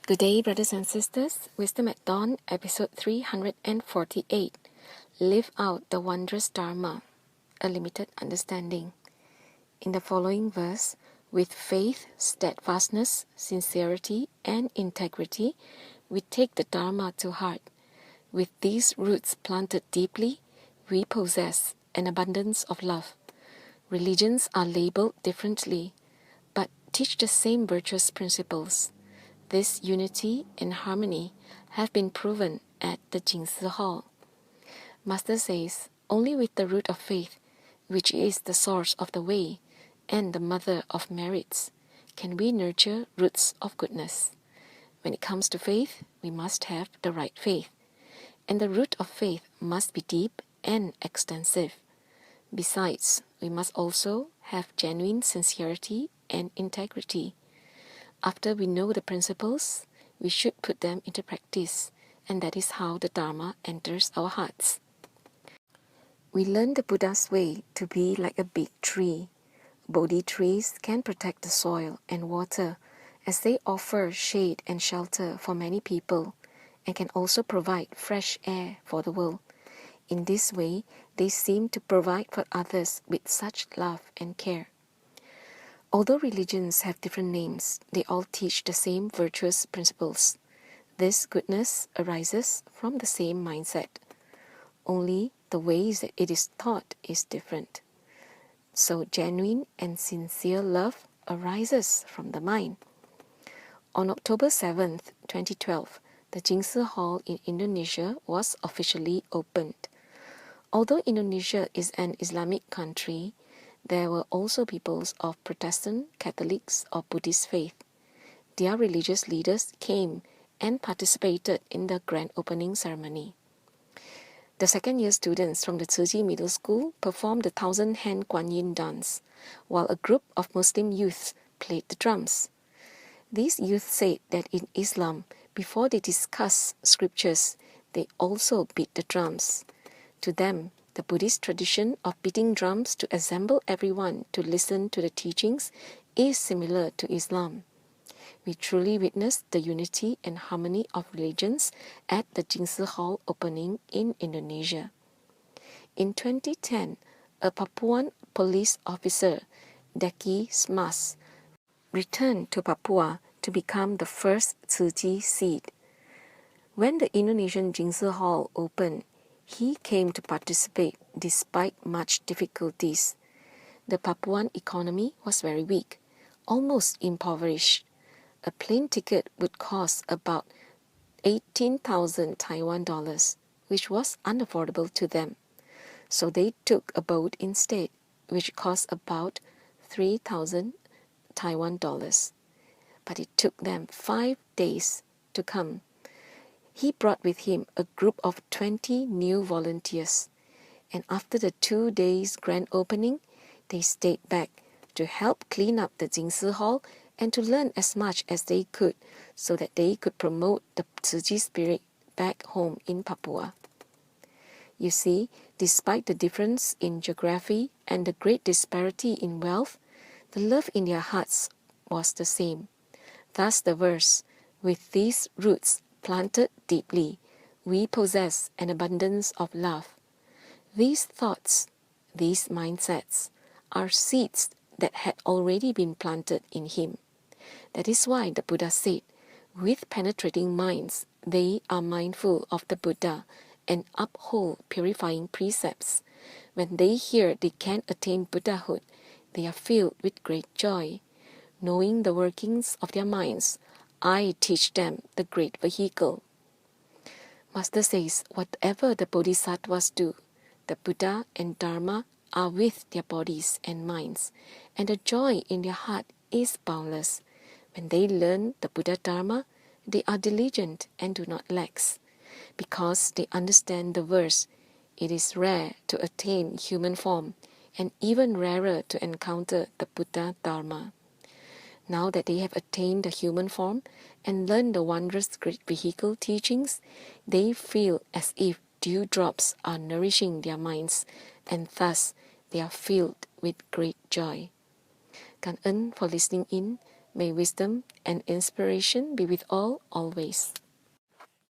Good day, brothers and sisters. Wisdom at Dawn, episode 348. Live out the wondrous Dharma, a limited understanding. In the following verse, with faith, steadfastness, sincerity, and integrity, we take the Dharma to heart. With these roots planted deeply, we possess an abundance of love. Religions are labeled differently, but teach the same virtuous principles. This unity and harmony have been proven at the Jingsi Hall. Master says, only with the root of faith, which is the source of the way and the mother of merits, can we nurture roots of goodness. When it comes to faith, we must have the right faith, and the root of faith must be deep and extensive. Besides, we must also have genuine sincerity and integrity. After we know the principles, we should put them into practice, and that is how the Dharma enters our hearts. We learn the Buddha's way to be like a big tree. Bodhi trees can protect the soil and water as they offer shade and shelter for many people and can also provide fresh air for the world. In this way, they seem to provide for others with such love and care. Although religions have different names, they all teach the same virtuous principles. This goodness arises from the same mindset. Only the ways that it is taught is different. So genuine and sincere love arises from the mind. On October 7th, 2012, the Jingsi Hall in Indonesia was officially opened. Although Indonesia is an Islamic country, there were also peoples of Protestant, Catholics, or Buddhist faith. Their religious leaders came and participated in the grand opening ceremony. The second-year students from the Tzu Chi Middle School performed the 1,000-hand Guan Yin dance, while a group of Muslim youths played the drums. These youths said that in Islam, before they discuss scriptures, they also beat the drums. To them, the Buddhist tradition of beating drums to assemble everyone to listen to the teachings is similar to Islam. We truly witnessed the unity and harmony of religions at the Jingsi Hall opening in Indonesia. In 2010, a Papuan police officer, Deki Smas, returned to Papua to become the first Tzu Chi seed. When the Indonesian Jingsi Hall opened, he came to participate despite much difficulties. The Papuan economy was very weak, almost impoverished. A plane ticket would cost about 18,000 Taiwan dollars, which was unaffordable to them. So they took a boat instead, which cost about 3,000 Taiwan dollars. But it took them 5 days to come. He brought with him a group of 20 new volunteers, and after the 2 days grand opening, they stayed back to help clean up the Jingsi Hall and to learn as much as they could so that they could promote the Tzu Chi spirit back home in Papua. You see, despite the difference in geography and the great disparity in wealth, the love in their hearts was the same. Thus the verse, with these roots planted deeply, we possess an abundance of love. These thoughts, these mindsets, are seeds that had already been planted in him. That is why the Buddha said, with penetrating minds, they are mindful of the Buddha and uphold purifying precepts. When they hear they can attain Buddhahood, they are filled with great joy. Knowing the workings of their minds, I teach them the great vehicle. Master says, whatever the Bodhisattvas do, the Buddha and Dharma are with their bodies and minds, and the joy in their heart is boundless. When they learn the Buddha Dharma, they are diligent and do not lax. Because they understand the verse, it is rare to attain human form, and even rarer to encounter the Buddha Dharma. Now that they have attained the human form and learned the wondrous great vehicle teachings, they feel as if dewdrops are nourishing their minds, and thus they are filled with great joy. Cảm ơn for listening in. May wisdom and inspiration be with all always.